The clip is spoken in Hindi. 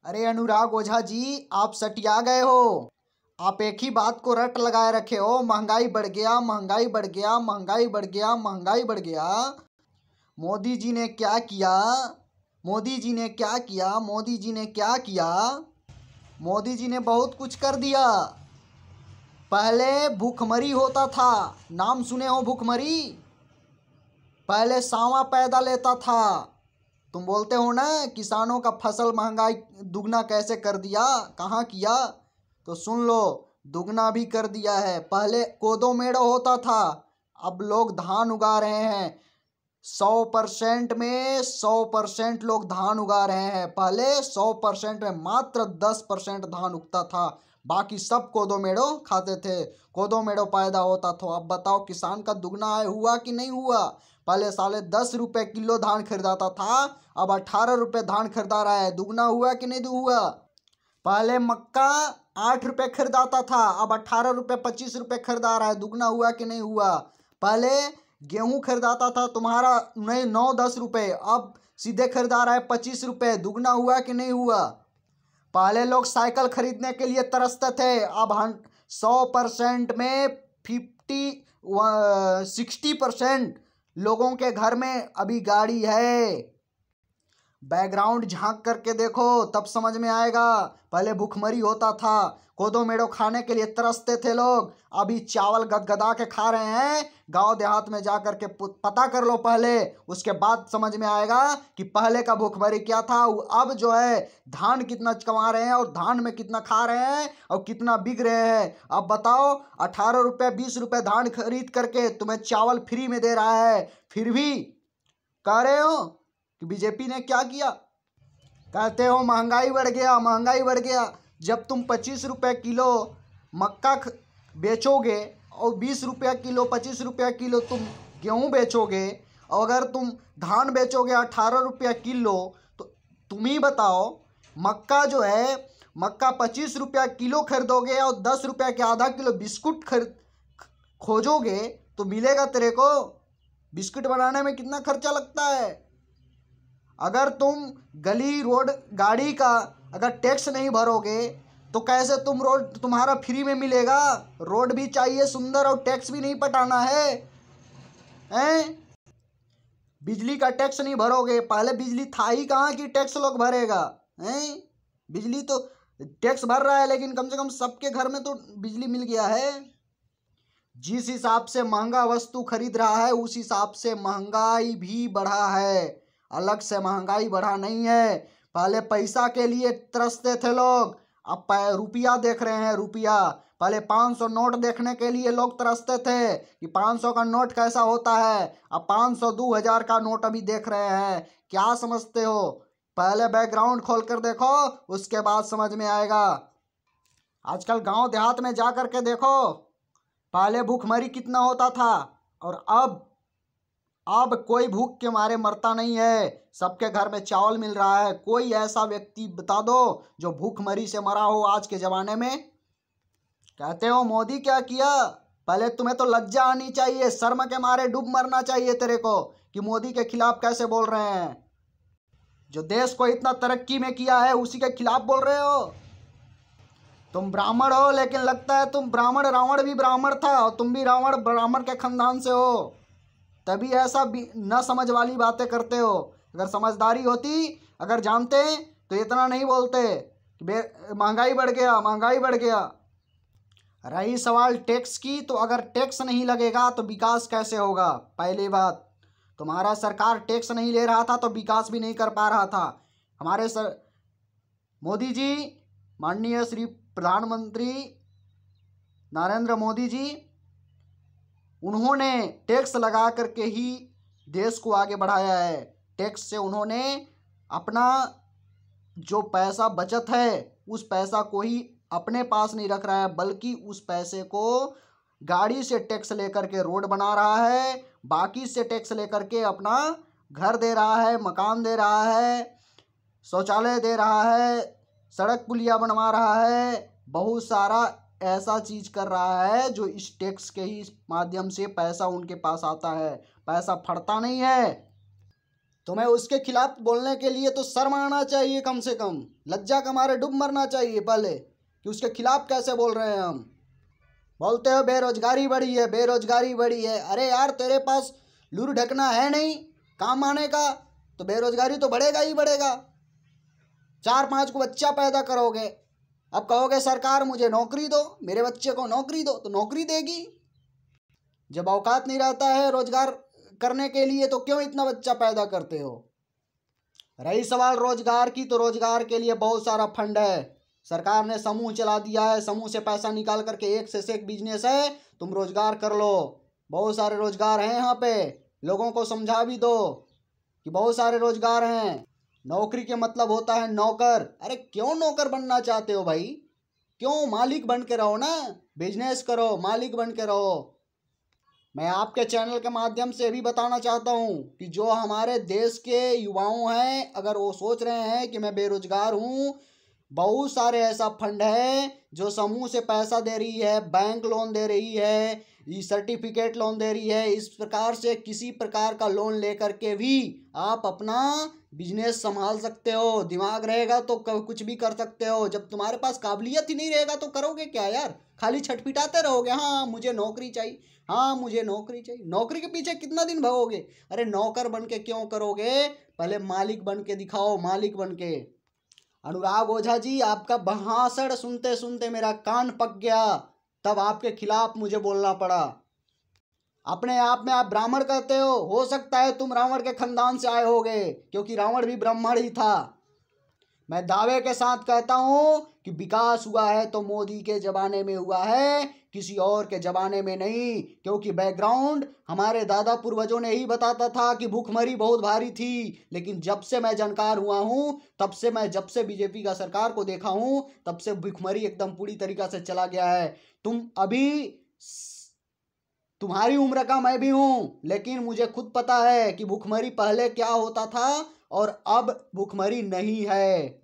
अरे अनुराग ओझा जी, आप सटिया गए हो। आप एक ही बात को रट लगाए रखे हो, महंगाई बढ़ गया, महंगाई बढ़ गया, महंगाई बढ़ गया, महंगाई बढ़ गया। मोदी जी ने क्या किया? मोदी जी ने क्या किया? मोदी जी ने क्या किया? मोदी जी ने बहुत कुछ कर दिया। पहले भूखमरी होता था, नाम सुने हो भूखमरी? पहले सांवा पैदा लेता था। तुम बोलते हो ना किसानों का फसल महंगाई दुगना कैसे कर दिया, कहाँ किया? तो सुन लो, दुगना भी कर दिया है। पहले कोदो मेड़ो होता था, अब लोग धान उगा रहे हैं। 100% में 100% लोग धान उगा रहे हैं। पहले 100% में मात्र 10% धान उगता था, बाकी सब कोदो मेड़ो खाते थे, कोदो मेड़ो पैदा होता था। अब बताओ किसान का दुगना आय हुआ कि नहीं हुआ? पहले साले 10 रुपए किलो धान खरीदाता था, अब 18 रुपए धान खरीदा रहा है। दुगना हुआ कि नहीं हुआ? पहले मक्का 8 रुपए खरीदाता था, अब 18 रुपए 25 रुपए खरीदा रहा है। दुगना हुआ कि नहीं हुआ? पहले गेहूं खरीदाता था तुम्हारा नहीं 9-10 रुपए, अब सीधे खरीदा रहा है 25 रुपए। दुगना हुआ कि नहीं हुआ? पहले लोग साइकिल खरीदने के लिए तरसते थे, अब 100% में 60% लोगों के घर में अभी गाड़ी है। बैकग्राउंड झांक करके देखो तब समझ में आएगा। पहले भूखमरी होता था, कोदो मेड़ो खाने के लिए तरसते थे लोग, अभी चावल गदगदा के खा रहे हैं। गांव देहात में जा करके पता कर लो पहले, उसके बाद समझ में आएगा कि पहले का भूखमरी क्या था। अब जो है धान कितना कमा रहे हैं और धान में कितना खा रहे हैं और कितना बिक रहे हैं। अब बताओ, 18 रुपए 20 रुपए धान खरीद करके तुम्हें चावल फ्री में दे रहा है, फिर भी कह रहे हो कि बीजेपी ने क्या किया? कहते हो महंगाई बढ़ गया, महंगाई बढ़ गया। जब तुम 25 रुपए किलो मक्का बेचोगे और 20 रुपया किलो 25 रुपया किलो तुम गेहूं बेचोगे, और अगर तुम धान बेचोगे 18 रुपया किलो, तो तुम ही बताओ, मक्का जो है, मक्का 25 रुपया किलो खरीदोगे और 10 रुपया के आधा किलो बिस्कुट खरीद खोजोगे तो मिलेगा तेरे को? बिस्कुट बनाने में कितना खर्चा लगता है? अगर तुम गली रोड गाड़ी का अगर टैक्स नहीं भरोगे तो कैसे तुम रोड तुम्हारा फ्री में मिलेगा? रोड भी चाहिए सुंदर और टैक्स भी नहीं पटाना है, हैं? बिजली का टैक्स नहीं भरोगे, पहले बिजली था ही कहाँ कि टैक्स लोग भरेगा, हैं? बिजली तो टैक्स भर रहा है, लेकिन कम से कम सबके घर में तो बिजली मिल गया है। जिस हिसाब से महंगा वस्तु खरीद रहा है उस हिसाब से महंगाई भी बढ़ा है, अलग से महंगाई बढ़ा नहीं है। पहले पैसा के लिए तरसते थे लोग, अब रुपया देख रहे हैं, रुपया। पहले 500 नोट देखने के लिए लोग तरसते थे कि 500 का नोट कैसा होता है, अब 500 2000 का नोट अभी देख रहे हैं। क्या समझते हो? पहले बैकग्राउंड खोल कर देखो, उसके बाद समझ में आएगा। आजकल गांव देहात में जा करके देखो, पहले भूखमरी कितना होता था और अब कोई भूख के मारे मरता नहीं है, सबके घर में चावल मिल रहा है। कोई ऐसा व्यक्ति बता दो जो भूखमरी से मरा हो आज के जमाने में? कहते हो मोदी क्या किया? पहले तुम्हें तो लज्जा आनी चाहिए, शर्म के मारे डूब मरना चाहिए तेरे को कि मोदी के खिलाफ कैसे बोल रहे हैं। जो देश को इतना तरक्की में किया है उसी के खिलाफ बोल रहे हो। तुम ब्राह्मण हो, लेकिन लगता है तुम ब्राह्मण, रावण भी ब्राह्मण था और तुम भी रावण ब्राह्मण के खानदान से हो, तभी ऐसा न समझ वाली बातें करते हो। अगर समझदारी होती, अगर जानते तो इतना नहीं बोलते कि महंगाई बढ़ गया, महंगाई बढ़ गया। रही सवाल टैक्स की, तो अगर टैक्स नहीं लगेगा तो विकास कैसे होगा? पहली बात, तुम्हारा सरकार टैक्स नहीं ले रहा था तो विकास भी नहीं कर पा रहा था। हमारे मोदी जी, माननीय श्री प्रधानमंत्री नरेंद्र मोदी जी, उन्होंने टैक्स लगा करके ही देश को आगे बढ़ाया है। टैक्स से उन्होंने अपना जो पैसा बचत है उस पैसा को ही अपने पास नहीं रख रहा है, बल्कि उस पैसे को गाड़ी से टैक्स लेकर के रोड बना रहा है, बाकी से टैक्स लेकर के अपना घर दे रहा है, मकान दे रहा है, शौचालय दे रहा है, सड़क पुलिया बनवा रहा है, बहुत सारा ऐसा चीज कर रहा है जो इस टैक्स के ही माध्यम से पैसा उनके पास आता है। पैसा फटता नहीं है। तुम्हें उसके खिलाफ बोलने के लिए तो शर्म आना चाहिए, कम से कम लज्जा के मारे डूब मरना चाहिए पहले, कि उसके खिलाफ कैसे बोल रहे हैं हम। बोलते हो बेरोजगारी बढ़ी है, बेरोजगारी बढ़ी है। अरे यार, तेरे पास लूर ढकना है नहीं काम आने का, तो बेरोजगारी तो बढ़ेगा ही बढ़ेगा। 4-5 को बच्चा पैदा करोगे, अब कहोगे सरकार मुझे नौकरी दो, मेरे बच्चे को नौकरी दो, तो नौकरी देगी। जब औकात नहीं रहता है रोजगार करने के लिए तो क्यों इतना बच्चा पैदा करते हो। रही सवाल रोजगार की, तो रोजगार के लिए बहुत सारा फंड है। सरकार ने समूह चला दिया है, समूह से पैसा निकाल करके एक से एक बिजनेस है, तुम रोजगार कर लो। बहुत सारे रोजगार हैं यहाँ पे, लोगों को समझा भी दो कि बहुत सारे रोजगार हैं। नौकरी के मतलब होता है नौकर। अरे क्यों नौकर बनना चाहते हो भाई, क्यों? मालिक बन के रहो ना, बिजनेस करो, मालिक बन के रहो। मैं आपके चैनल के माध्यम से भी बताना चाहता हूँ कि जो हमारे देश के युवाओं हैं, अगर वो सोच रहे हैं कि मैं बेरोजगार हूँ, बहुत सारे ऐसा फंड है जो समूह से पैसा दे रही है, बैंक लोन दे रही है, ये सर्टिफिकेट लोन दे रही है। इस प्रकार से किसी प्रकार का लोन लेकर के भी आप अपना बिजनेस संभाल सकते हो। दिमाग रहेगा तो कुछ भी कर सकते हो। जब तुम्हारे पास काबिलियत ही नहीं रहेगा तो करोगे क्या यार? खाली छटपिटाते रहोगे, हाँ मुझे नौकरी चाहिए, हाँ मुझे नौकरी चाहिए। नौकरी के पीछे कितना दिन भागोगे? अरे नौकर बन के क्यों करोगे, पहले मालिक बन के दिखाओ, मालिक बन के। अनुराग ओझा जी, आपका भाषण सुनते सुनते मेरा कान पक गया, तब आपके खिलाफ मुझे बोलना पड़ा। अपने आप में आप ब्राह्मण कहते हो सकता है तुम रावण के खानदान से आए होगे, क्योंकि रावण भी ब्राह्मण ही था। मैं दावे के साथ कहता हूं कि विकास हुआ है तो मोदी के जमाने में हुआ है, किसी और के जमाने में नहीं। क्योंकि बैकग्राउंड हमारे दादा पूर्वजों ने ही बताता था कि भूखमरी बहुत भारी थी। लेकिन जब से मैं जानकार हुआ हूं, जब से बीजेपी का सरकार को देखा हूं, तब से भूखमरी एकदम पूरी तरीका से चला गया है। तुम्हारी उम्र का मैं भी हूं, लेकिन मुझे खुद पता है कि भूखमरी पहले क्या होता था और अब भूखमरी नहीं है।